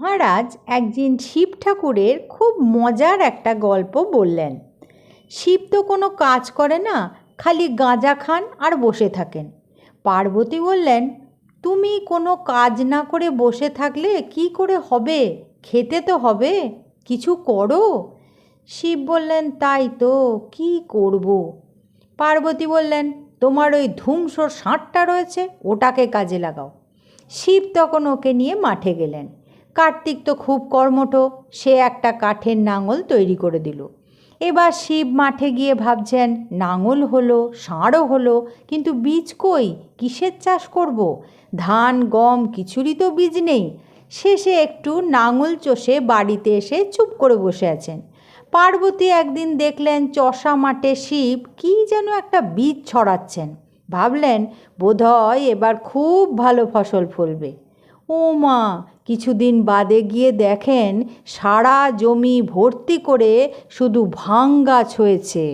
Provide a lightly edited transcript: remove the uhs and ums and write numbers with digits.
মহারাজ একদিন শিব ঠাকুরের খুব মজার একটা গল্প বললেন। শিব তো কোনো কাজ করে না, খালি গাঁজা খান আর বসে থাকেন। পার্বতী বললেন, তুমি কোনো কাজ না করে বসে থাকলে কি করে হবে? খেতে তো হবে, কিছু করো। শিব বললেন, তাই তো, কি করব? পার্বতী বললেন, তোমার ওই ধুমসোর ষাঁড়টা রয়েছে, ওটাকে কাজে লাগাও। শিব তখন ওকে নিয়ে মাঠে গেলেন। কার্তিক তো খুব কর্মঠ, সে একটা কাঠের নাঙল তৈরি করে দিল। এবার শিব মাঠে গিয়ে ভাবছেন, নাঙল হলো, ষাঁড়ও হলো, কিন্তু বীজ কই? কিসের চাষ করব? ধান গম কিছুরই তো বীজ নেই। শেষে একটু নাঙল চষে বাড়িতে এসে চুপ করে বসে আছেন। পার্বতী একদিন দেখলেন চষা মাঠে শিব কী যেন একটা বীজ ছড়াচ্ছেন। ভাবলেন, বোধহয় এবার খুব ভালো ফসল ফলবে। ও মা, কিছুদিন বাদে গিয়ে দেখেন সারা জমি ভর্তি করে শুধু ভাং গাছ হয়েছে।